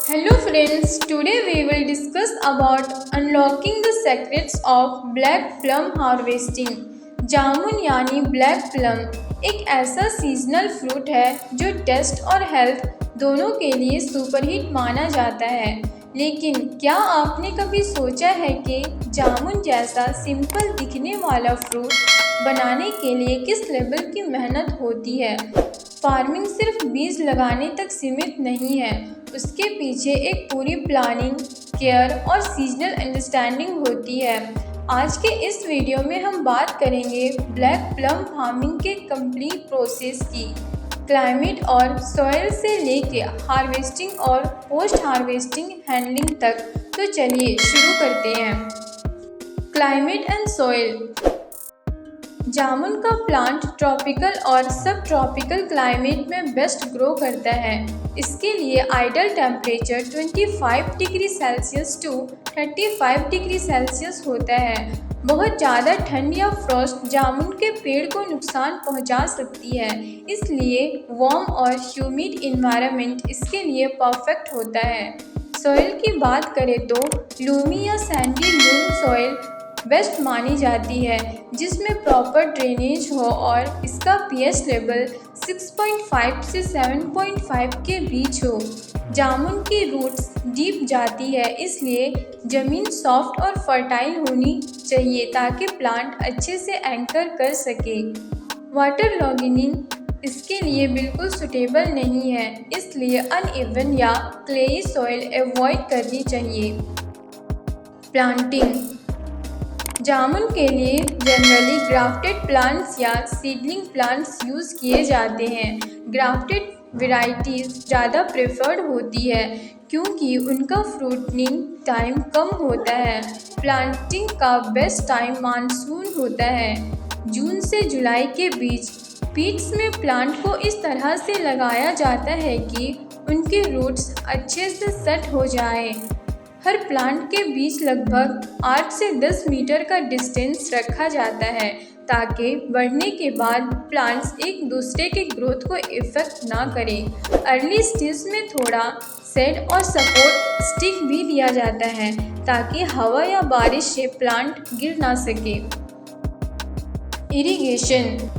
Hello friends, today we will discuss about unlocking the secrets of black plum harvesting। जामुन यानी black plum एक ऐसा seasonal fruit है जो test और health दोनों के लिए सुपरहिट माना जाता है। लेकिन क्या आपने कभी सोचा है कि जामुन जैसा सिंपल दिखने वाला फ्रूट बनाने के लिए किस लेवल की मेहनत होती है। फार्मिंग सिर्फ बीज लगाने तक सीमित नहीं है, उसके पीछे एक पूरी प्लानिंग, केयर और सीजनल अंडरस्टैंडिंग होती है। आज के इस वीडियो में हम बात करेंगे ब्लैक प्लम फार्मिंग के कंप्लीट प्रोसेस की, क्लाइमेट और सॉइल से लेके हार्वेस्टिंग और पोस्ट हार्वेस्टिंग हैंडलिंग तक। तो चलिए शुरू करते हैं। Climate and soil. जामुन का प्लांट ट्रॉपिकल और सब ट्रॉपिकल क्लाइमेट में बेस्ट ग्रो करता है। इसके लिए ideal temperature 25 degree Celsius to 35 degree Celsius होता है। बहुत ज़्यादा ठंड या फ्रॉस्ट जामुन के पेड़ को नुकसान पहुंचा सकती है, इसलिए वार्म और ह्यूमिड इन्वायरमेंट इसके लिए परफेक्ट होता है। सॉइल की बात करें तो लूमी या सैंडी लूम सॉइल बेस्ट मानी जाती है, जिसमें प्रॉपर ड्रेनेज हो और इसका पीएच लेवल 6.5 से 7.5 के बीच हो। जामुन की रूट्स डीप जाती है, इसलिए ज़मीन सॉफ्ट और फर्टाइल होनी चाहिए ताकि प्लांट अच्छे से एंकर कर सके। वाटर लॉगिंग इसके लिए बिल्कुल सुटेबल नहीं है, इसलिए अनइवन या क्लेई सॉइल अवॉइड करनी चाहिए। प्लांटिंग। जामुन के लिए जनरली ग्राफ्टेड प्लांट्स या सीडलिंग प्लांट्स यूज़ किए जाते हैं। ग्राफ्टेड वेराइटीज़ ज़्यादा प्रेफर्ड होती है क्योंकि उनका फ्रूटनिंग टाइम कम होता है। प्लांटिंग का बेस्ट टाइम मानसून होता है, जून से जुलाई के बीच। पीट्स में प्लांट को इस तरह से लगाया जाता है कि उनके रूट्स अच्छे से सेट हो जाए। हर प्लांट के बीच लगभग 8 से 10 मीटर का डिस्टेंस रखा जाता है ताकि बढ़ने के बाद प्लांट्स एक दूसरे के ग्रोथ को इफेक्ट ना करें। अर्ली स्टेज में थोड़ा शेड और सपोर्ट स्टिक भी दिया जाता है ताकि हवा या बारिश से प्लांट गिर ना सके। इरिगेशन।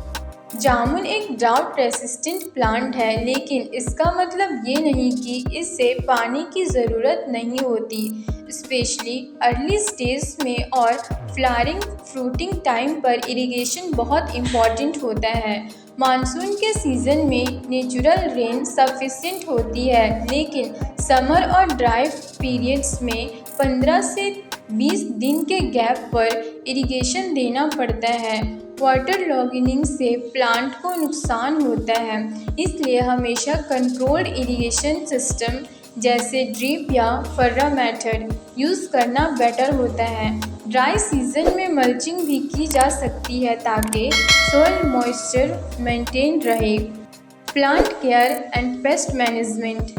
जामुन एक ड्राउट रेसिस्टेंट प्लांट है, लेकिन इसका मतलब ये नहीं कि इससे पानी की ज़रूरत नहीं होती। स्पेशली अर्ली स्टेज में और फ्लावरिंग फ्रूटिंग टाइम पर इरिगेशन बहुत इम्पॉर्टेंट होता है। मानसून के सीज़न में नेचुरल रेन सफिशिएंट होती है, लेकिन समर और ड्राई पीरियड्स में 15 से 20 दिन के गैप पर इरिगेशन देना पड़ता है। वाटर लॉगिंग से प्लांट को नुकसान होता है, इसलिए हमेशा कंट्रोल्ड इरिगेशन सिस्टम जैसे ड्रिप या फर्रा मेथड यूज़ करना बेटर होता है। ड्राई सीजन में मल्चिंग भी की जा सकती है ताकि सॉइल मॉइस्चर मेंटेन रहे। Plant care and pest management.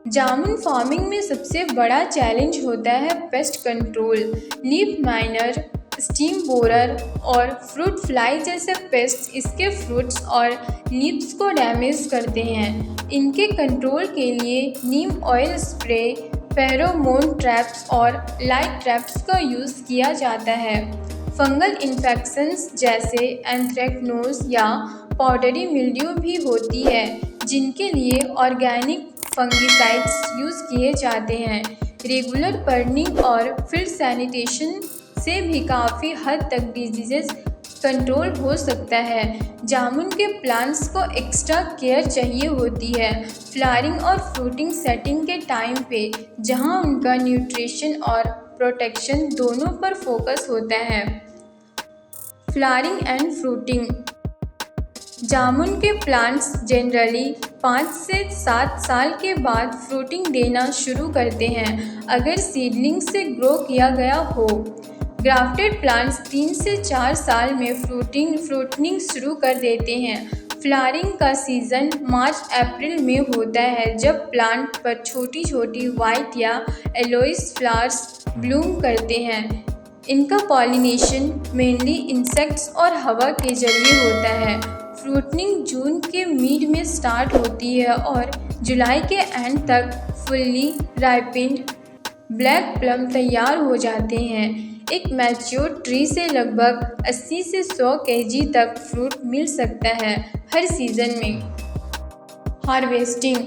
Jamun farming में सबसे बड़ा चैलेंज होता है pest control. Leaf miner, steam borer और फ्रूट फ्लाई जैसे पेस्ट इसके फ्रूट्स और लीव्स को डैमेज करते हैं। इनके कंट्रोल के लिए नीम ऑयल स्प्रे, फेरोमोन ट्रैप्स और लाइट ट्रैप्स का यूज़ किया जाता है। फंगल इन्फेक्शंस जैसे एंथ्रेक्नोज या पाउडरी मिल्ड्यू भी होती है, जिनके लिए ऑर्गेनिक फंगिसाइड्स यूज़ किए जाते हैं। रेगुलर बर्निंग और फील्ड सैनिटेशन से भी काफ़ी हद तक डिजीज़ कंट्रोल हो सकता है। जामुन के प्लांट्स को एक्स्ट्रा केयर चाहिए होती है फ्लावरिंग और फ्रूटिंग सेटिंग के टाइम पे, जहां उनका न्यूट्रिशन और प्रोटेक्शन दोनों पर फोकस होता है। Flowering and fruiting. जामुन के प्लांट्स जनरली 5 से 7 साल के बाद फ्रूटिंग देना शुरू करते हैं, अगर सीडलिंग से ग्रो किया गया हो। ग्राफ्टेड प्लांट्स 3 से 4 साल में फ्रूटनिंग शुरू कर देते हैं। फ्लावरिंग का सीज़न मार्च अप्रैल में होता है, जब प्लांट पर छोटी छोटी वाइट या येलोइश फ्लावर्स ब्लूम करते हैं। इनका पॉलिनेशन मेनली इंसेक्ट्स और हवा के जरिए होता है। फ्रूटनिंग जून के मिड में स्टार्ट होती है और जुलाई के एंड तक फुल्ली राइपेंड ब्लैक प्लम तैयार हो जाते हैं। एक मैच्योर ट्री से लगभग 80 से 100 केजी तक फ्रूट मिल सकता है हर सीजन में। हार्वेस्टिंग।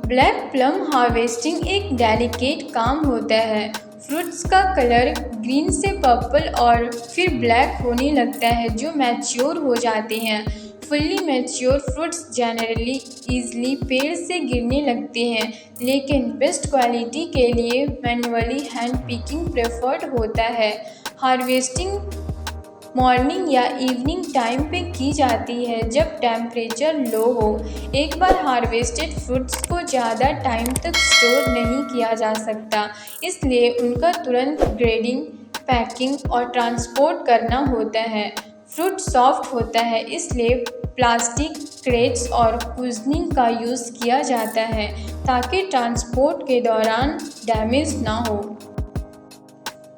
ब्लैक प्लम हार्वेस्टिंग एक डेलिकेट काम होता है। फ्रूट्स का कलर ग्रीन से पर्पल और फिर ब्लैक होने लगता है जो मैच्योर हो जाते हैं। Fully mature fruits generally easily पेड़ से गिरने लगते हैं, लेकिन बेस्ट क्वालिटी के लिए मैन्युअली हैंड पिकिंग प्रेफर्ड होता है। हार्वेस्टिंग मॉर्निंग या इवनिंग टाइम पे की जाती है जब टेम्परेचर लो हो। एक बार हार्वेस्टेड फ्रूट्स को ज़्यादा टाइम तक स्टोर नहीं किया जा सकता, इसलिए उनका तुरंत ग्रेडिंग, पैकिंग और ट्रांसपोर्ट करना होता है। फ्रूट सॉफ्ट होता है, इसलिए प्लास्टिक क्रेट्स और कुशनिंग का यूज़ किया जाता है ताकि ट्रांसपोर्ट के दौरान डैमेज ना हो।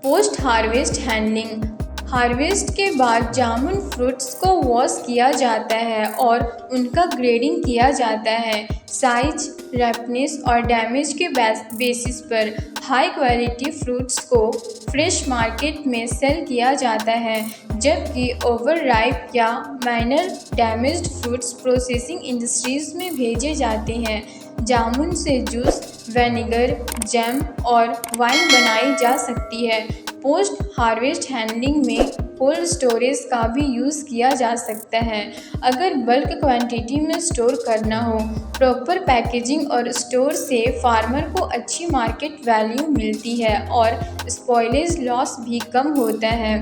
Post harvest handling. हार्वेस्ट के बाद जामुन फ्रूट्स को वॉश किया जाता है और उनका ग्रेडिंग किया जाता है। साइज, रैपनेस और डैमेज के बेसिस पर हाई क्वालिटी फ्रूट्स को फ्रेश मार्केट में सेल किया जाता है, जबकि ओवर राइप या minor damaged fruits processing industries में भेजे जाते हैं। जामुन से जूस, विनेगर, जैम और वाइन बनाई जा सकती है। पोस्ट हार्वेस्ट हैंडलिंग में कोल्ड स्टोरेज का भी यूज़ किया जा सकता है अगर बल्क क्वांटिटी में स्टोर करना हो। प्रॉपर पैकेजिंग और स्टोर से फार्मर को अच्छी मार्केट वैल्यू मिलती है और स्पॉइलेज लॉस भी कम होता है।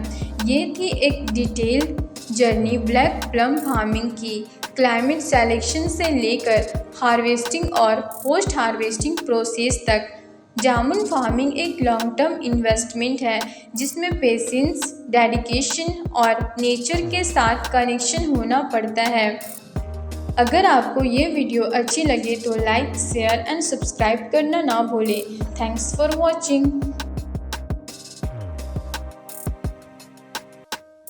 ये थी एक detail journey black plum farming की। क्लाइमेट सेलेक्शन से लेकर हार्वेस्टिंग और पोस्ट हार्वेस्टिंग प्रोसेस तक जामुन फार्मिंग एक लॉन्ग टर्म इन्वेस्टमेंट है जिसमें पेशेंस, डेडिकेशन और नेचर के साथ कनेक्शन होना पड़ता है। अगर आपको ये वीडियो अच्छी लगे तो लाइक, शेयर एंड सब्सक्राइब करना ना भूलें। Thanks for watching.